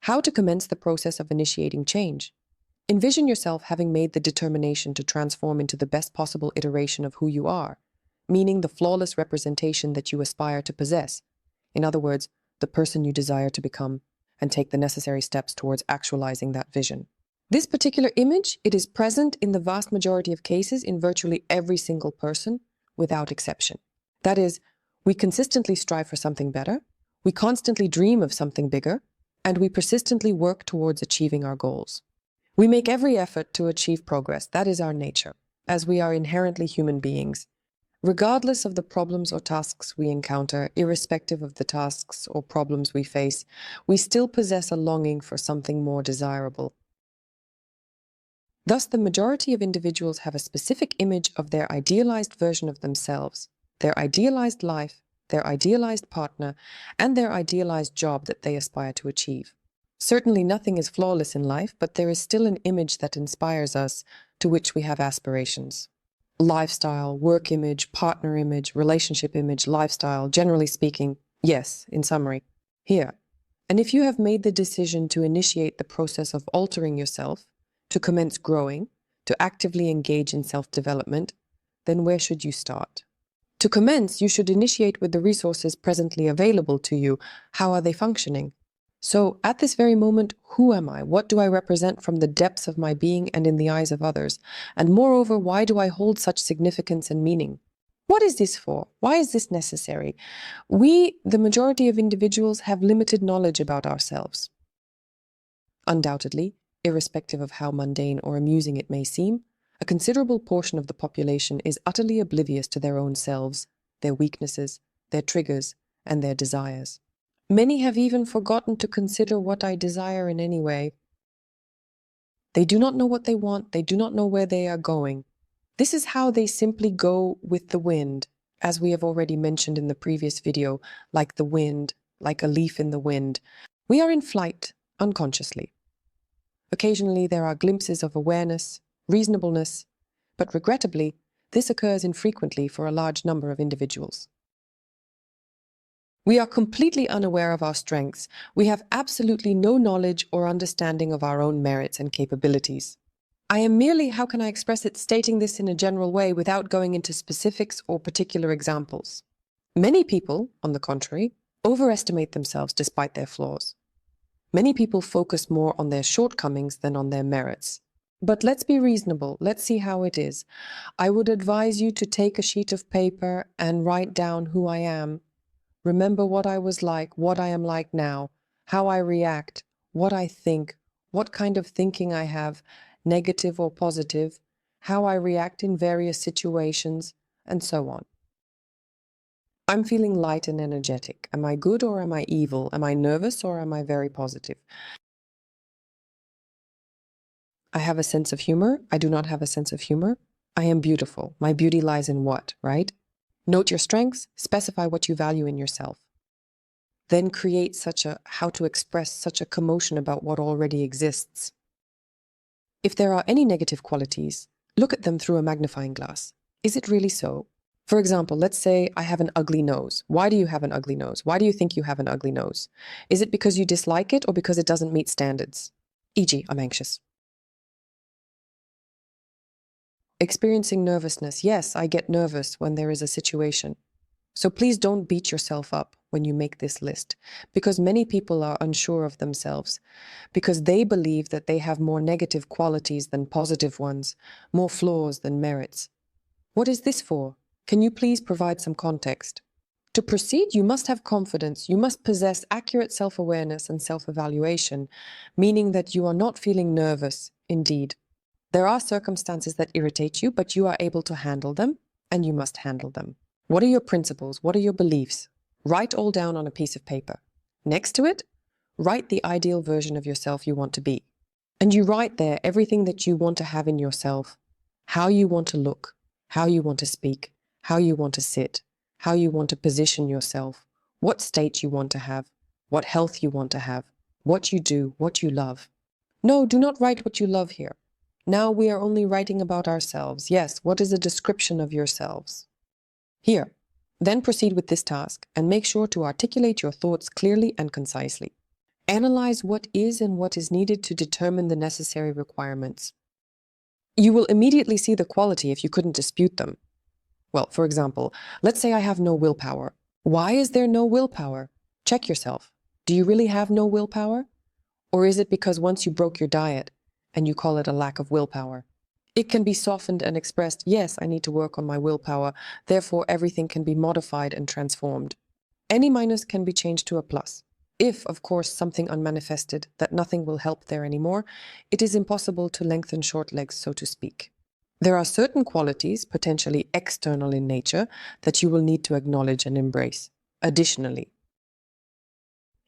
How to commence the process of initiating change. Envision yourself having made the determination to transform into the best possible iteration of who you are, meaning the flawless representation that you aspire to possess. In other words, the person you desire to become, and take the necessary steps towards actualizing that vision. This particular image, it is present in the vast majority of cases in virtually every single person, without exception. That is, we consistently strive for something better, we constantly dream of something bigger, and we persistently work towards achieving our goals. We make every effort to achieve progress. That is our nature, as we are inherently human beings. Regardless of the problems or tasks we encounter, irrespective of the tasks or problems we face, we still possess a longing for something more desirable. Thus, the majority of individuals have a specific image of their idealized version of themselves, their idealized life, their idealized partner, and their idealized job that they aspire to achieve. Certainly nothing is flawless in life, but there is still an image that inspires us, to which we have aspirations. Lifestyle, work image, partner image, relationship image, lifestyle, generally speaking, yes, in summary, here. And if you have made the decision to initiate the process of altering yourself, to commence growing, to actively engage in self-development, then where should you start? To commence, you should initiate with the resources presently available to you. How are they functioning? So, at this very moment, who am I? What do I represent from the depths of my being and in the eyes of others? And moreover, why do I hold such significance and meaning? What is this for? Why is this necessary? We, the majority of individuals, have limited knowledge about ourselves. Undoubtedly, irrespective of how mundane or amusing it may seem, a considerable portion of the population is utterly oblivious to their own selves, their weaknesses, their triggers, and their desires. Many have even forgotten to consider what I desire in any way. They do not know what they want, they do not know where they are going. This is how they simply go with the wind, as we have already mentioned in the previous video, like the wind, like a leaf in the wind. We are in flight, unconsciously. Occasionally there are glimpses of awareness, reasonableness, but regrettably, this occurs infrequently for a large number of individuals. We are completely unaware of our strengths. We have absolutely no knowledge or understanding of our own merits and capabilities. I am merely, how can I express it, stating this in a general way without going into specifics or particular examples. Many people, on the contrary, overestimate themselves despite their flaws. Many people focus more on their shortcomings than on their merits. But let's be reasonable. Let's see how it is. I would advise you to take a sheet of paper and write down who I am. Remember what I was like, what I am like now, how I react, what I think, what kind of thinking I have, negative or positive, how I react in various situations, and so on. I'm feeling light and energetic. Am I good or am I evil? Am I nervous or am I very positive? I have a sense of humor. I do not have a sense of humor. I am beautiful. My beauty lies in what, right? Note your strengths, specify what you value in yourself. Then create how to express such a commotion about what already exists. If there are any negative qualities, look at them through a magnifying glass. Is it really so? For example, let's say I have an ugly nose. Why do you have an ugly nose? Why do you think you have an ugly nose? Is it because you dislike it or because it doesn't meet standards? E.g., I'm anxious. Experiencing nervousness. Yes, I get nervous when there is a situation. So please don't beat yourself up when you make this list, because many people are unsure of themselves, because they believe that they have more negative qualities than positive ones, more flaws than merits. What is this for? Can you please provide some context? To proceed, you must have confidence. You must possess accurate self-awareness and self-evaluation, meaning that you are not feeling nervous, indeed. There are circumstances that irritate you, but you are able to handle them, and you must handle them. What are your principles? What are your beliefs? Write all down on a piece of paper. Next to it, write the ideal version of yourself you want to be. And you write there everything that you want to have in yourself, how you want to look, how you want to speak, how you want to sit, how you want to position yourself, what state you want to have, what health you want to have, what you do, what you love. No, do not write what you love here. Now we are only writing about ourselves. Yes, what is a description of yourselves? Here, then proceed with this task and make sure to articulate your thoughts clearly and concisely. Analyze what is and what is needed to determine the necessary requirements. You will immediately see the quality if you couldn't dispute them. Well, for example, let's say I have no willpower. Why is there no willpower? Check yourself. Do you really have no willpower? Or is it because once you broke your diet and you call it a lack of willpower? It can be softened and expressed, yes, I need to work on my willpower, therefore everything can be modified and transformed. Any minus can be changed to a plus. If, of course, something unmanifested, that nothing will help there anymore, it is impossible to lengthen short legs, so to speak. There are certain qualities, potentially external in nature, that you will need to acknowledge and embrace. Additionally,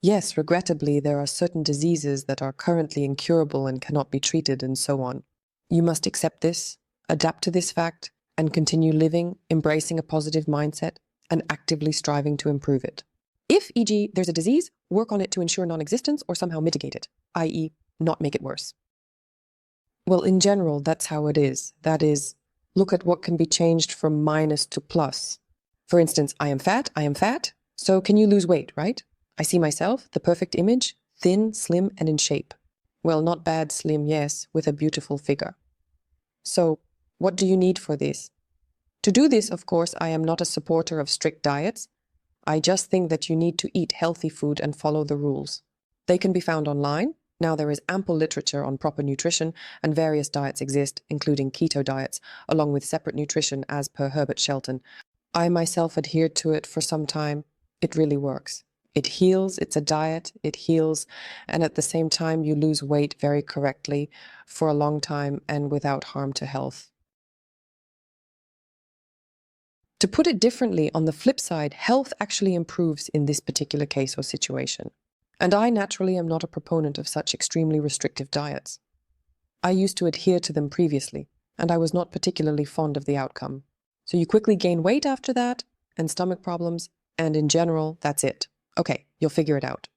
yes, regrettably, there are certain diseases that are currently incurable and cannot be treated, and so on. You must accept this, adapt to this fact, and continue living, embracing a positive mindset, and actively striving to improve it. If, e.g., there's a disease, work on it to ensure non-existence or somehow mitigate it, i.e., not make it worse. Well, in general, that's how it is. That is, look at what can be changed from minus to plus. For instance, I am fat, so can you lose weight, right? I see myself, the perfect image, thin, slim, and in shape. Well, not bad, slim, yes, with a beautiful figure. So, what do you need for this? To do this, of course, I am not a supporter of strict diets. I just think that you need to eat healthy food and follow the rules. They can be found online. Now there is ample literature on proper nutrition, and various diets exist, including keto diets, along with separate nutrition as per Herbert Shelton. I myself adhered to it for some time. It really works. It heals, it's a diet, it heals, and at the same time you lose weight very correctly for a long time and without harm to health. To put it differently, on the flip side, health actually improves in this particular case or situation. And I naturally am not a proponent of such extremely restrictive diets. I used to adhere to them previously, and I was not particularly fond of the outcome. So you quickly gain weight after that, and stomach problems, and in general, that's it. Okay, you'll figure it out.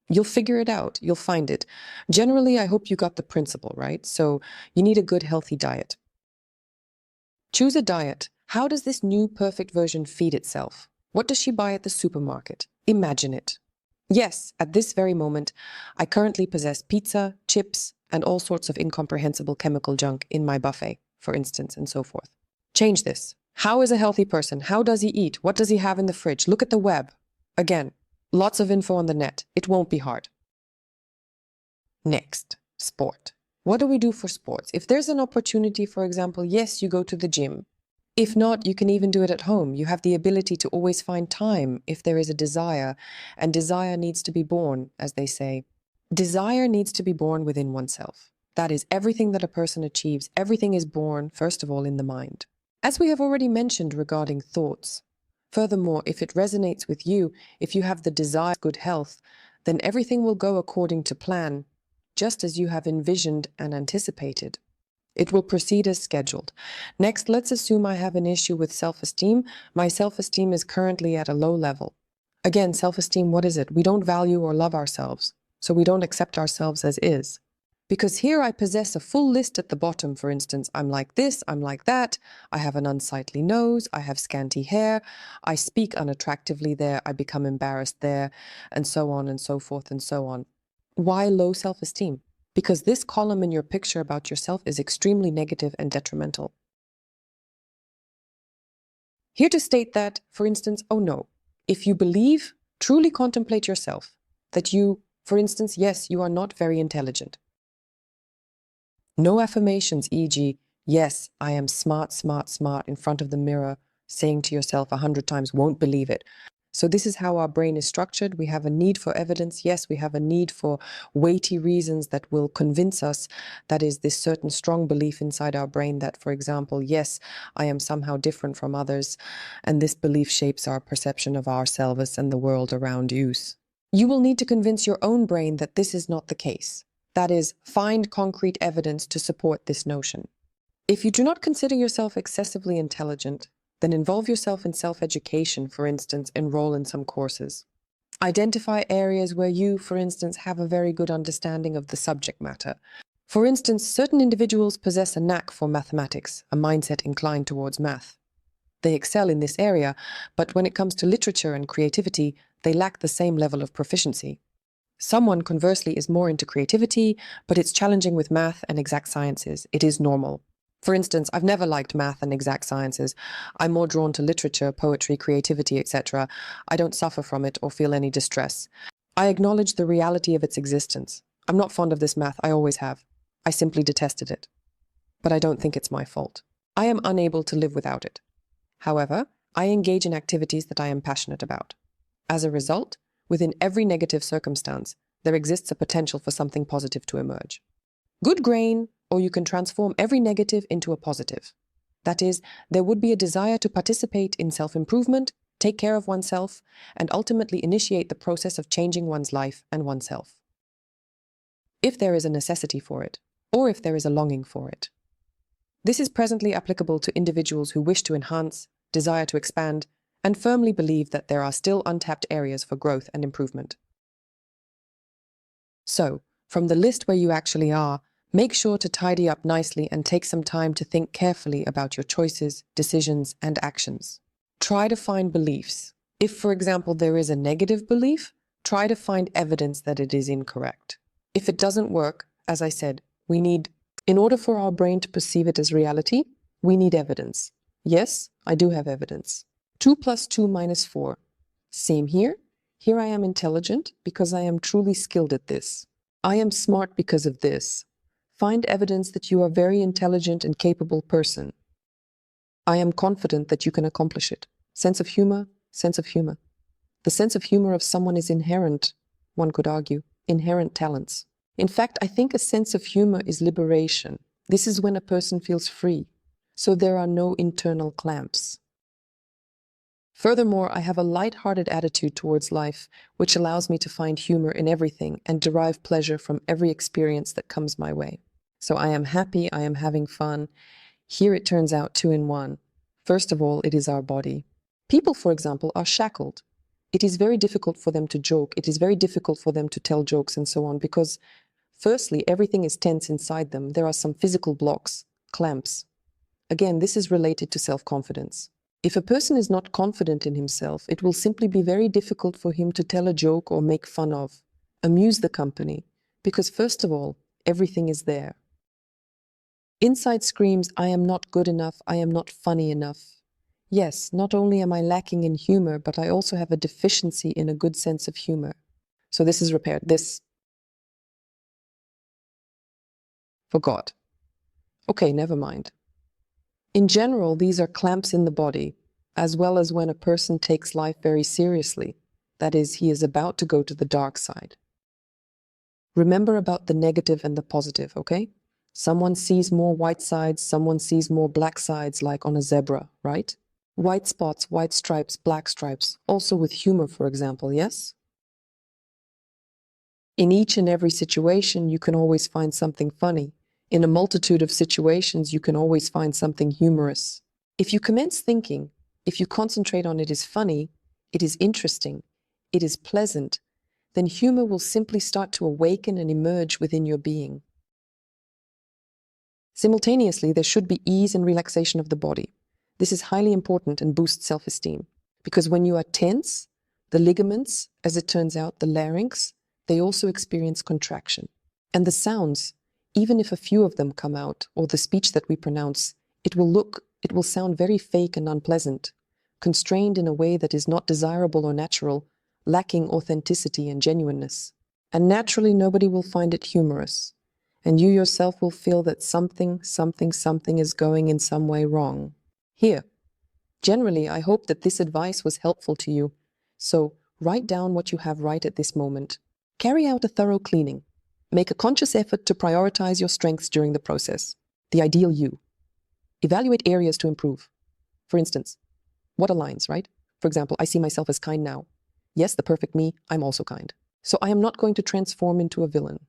You'll figure it out. You'll find it. Generally, I hope you got the principle, right? So you need a good, healthy diet. Choose a diet. How does this new perfect version feed itself? What does she buy at the supermarket? Imagine it. Yes, at this very moment, I currently possess pizza, chips, and all sorts of incomprehensible chemical junk in my buffet, for instance, and so forth. Change this. How is a healthy person? How does he eat? What does he have in the fridge? Look at the web. Again, lots of info on the net. It won't be hard. Next, sport. What do we do for sports? If there's an opportunity, for example, yes, you go to the gym. If not, you can even do it at home. You have the ability to always find time if there is a desire, and desire needs to be born, as they say. Desire needs to be born within oneself. That is, everything that a person achieves, everything is born, first of all, in the mind. As we have already mentioned regarding thoughts. Furthermore, if it resonates with you, if you have the desire for good health, then everything will go according to plan, just as you have envisioned and anticipated. It will proceed as scheduled. Next, let's assume I have an issue with self-esteem. My self-esteem is currently at a low level. Again, self-esteem, what is it? We don't value or love ourselves, so we don't accept ourselves as is. Because here I possess a full list at the bottom. For instance, I'm like this, I'm like that, I have an unsightly nose, I have scanty hair, I speak unattractively there, I become embarrassed there, and so on and so forth and so on. Why low self-esteem? Because this column in your picture about yourself is extremely negative and detrimental. Here to state that, for instance, oh no, if you believe, truly contemplate yourself, that you, for instance, yes, you are not very intelligent. No affirmations, e.g., yes, I am smart, smart, smart in front of the mirror, saying to yourself 100 times, won't believe it. So this is how our brain is structured. We have a need for evidence. Yes, we have a need for weighty reasons that will convince us. That is this certain strong belief inside our brain that, for example, yes, I am somehow different from others. And this belief shapes our perception of ourselves and the world around us. You will need to convince your own brain that this is not the case. That is, find concrete evidence to support this notion. If you do not consider yourself excessively intelligent, then involve yourself in self-education, for instance, enroll in some courses. Identify areas where you, for instance, have a very good understanding of the subject matter. For instance, certain individuals possess a knack for mathematics, a mindset inclined towards math. They excel in this area, but when it comes to literature and creativity, they lack the same level of proficiency. Someone, conversely, is more into creativity, but it's challenging with math and exact sciences. It is normal. For instance, I've never liked math and exact sciences. I'm more drawn to literature, poetry, creativity, etc. I don't suffer from it or feel any distress. I acknowledge the reality of its existence. I'm not fond of this math, I always have. I simply detested it. But I don't think it's my fault. I am unable to live without it. However, I engage in activities that I am passionate about. As a result, within every negative circumstance, there exists a potential for something positive to emerge. Good grain, or you can transform every negative into a positive. That is, there would be a desire to participate in self-improvement, take care of oneself, and ultimately initiate the process of changing one's life and oneself. If there is a necessity for it, or if there is a longing for it. This is presently applicable to individuals who wish to enhance, desire to expand, and firmly believe that there are still untapped areas for growth and improvement. So, from the list where you actually are, make sure to tidy up nicely and take some time to think carefully about your choices, decisions, and actions. Try to find beliefs. If, for example, there is a negative belief, try to find evidence that it is incorrect. If it doesn't work, as I said, in order for our brain to perceive it as reality, we need evidence. Yes, I do have evidence. 2 + 2 - 4. Same here. Here I am intelligent because I am truly skilled at this. I am smart because of this. Find evidence that you are a very intelligent and capable person. I am confident that you can accomplish it. Sense of humor, sense of humor. The sense of humor of someone is inherent, one could argue, inherent talents. In fact, I think a sense of humor is liberation. This is when a person feels free, so there are no internal clamps. Furthermore, I have a light-hearted attitude towards life, which allows me to find humor in everything and derive pleasure from every experience that comes my way. So I am happy, I am having fun. Here it turns out 2 in 1. First of all, it is our body. People, for example, are shackled. It is very difficult for them to joke. It is very difficult for them to tell jokes and so on because, firstly, everything is tense inside them. There are some physical blocks, clamps. Again, this is related to self-confidence. If a person is not confident in himself, it will simply be very difficult for him to tell a joke or make fun of, amuse the company, because first of all, everything is there. Inside screams, I am not good enough, I am not funny enough. Yes, not only am I lacking in humor, but I also have a deficiency in a good sense of humor. So this is repaired. This. Forgot. Okay, never mind. In general, these are clamps in the body, as well as when a person takes life very seriously. That is, he is about to go to the dark side. Remember about the negative and the positive, okay? Someone sees more white sides, someone sees more black sides, like on a zebra, right? White spots, white stripes, black stripes, also with humor, for example, yes? In each and every situation, you can always find something funny. In a multitude of situations, you can always find something humorous. If you commence thinking, if you concentrate on it is funny, it is interesting, it is pleasant, then humor will simply start to awaken and emerge within your being. Simultaneously, there should be ease and relaxation of the body. This is highly important and boosts self-esteem, because when you are tense, the ligaments, as it turns out, the larynx, they also experience contraction. And the sounds, even if a few of them come out, or the speech that we pronounce, it will sound very fake and unpleasant, constrained in a way that is not desirable or natural, lacking authenticity and genuineness. And naturally, nobody will find it humorous. And you yourself will feel that something is going in some way wrong. Here, generally, I hope that this advice was helpful to you. So, write down what you have right at this moment. Carry out a thorough cleaning. Make a conscious effort to prioritize your strengths during the process. The ideal you. Evaluate areas to improve. For instance, what aligns, right? For example, I see myself as kind now. Yes, the perfect me, I'm also kind. So I am not going to transform into a villain.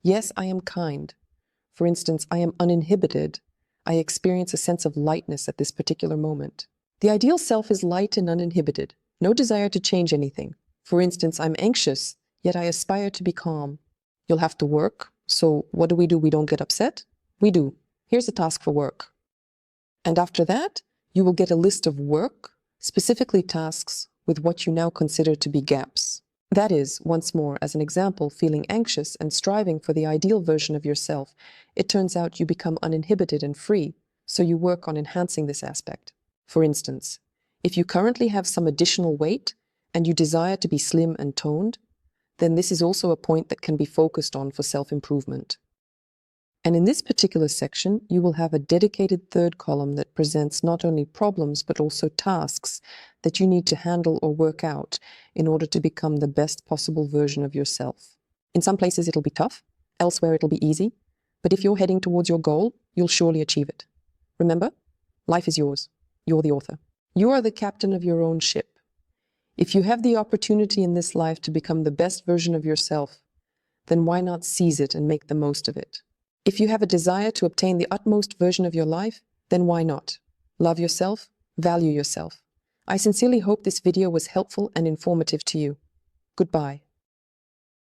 Yes, I am kind. For instance, I am uninhibited. I experience a sense of lightness at this particular moment. The ideal self is light and uninhibited. No desire to change anything. For instance, I'm anxious, yet I aspire to be calm. You'll have to work. So what do? We don't get upset? We do. Here's a task for work. And after that, you will get a list of work, specifically tasks with what you now consider to be gaps. That is, once more, as an example, feeling anxious and striving for the ideal version of yourself, it turns out you become uninhibited and free, so you work on enhancing this aspect. For instance, if you currently have some additional weight and you desire to be slim and toned, then this is also a point that can be focused on for self-improvement. And in this particular section, you will have a dedicated third column that presents not only problems, but also tasks that you need to handle or work out in order to become the best possible version of yourself. In some places, it'll be tough. Elsewhere, it'll be easy. But if you're heading towards your goal, you'll surely achieve it. Remember, life is yours. You're the author. You are the captain of your own ship. If you have the opportunity in this life to become the best version of yourself, then why not seize it and make the most of it? If you have a desire to obtain the utmost version of your life, then why not? Love yourself, value yourself. I sincerely hope this video was helpful and informative to you. Goodbye.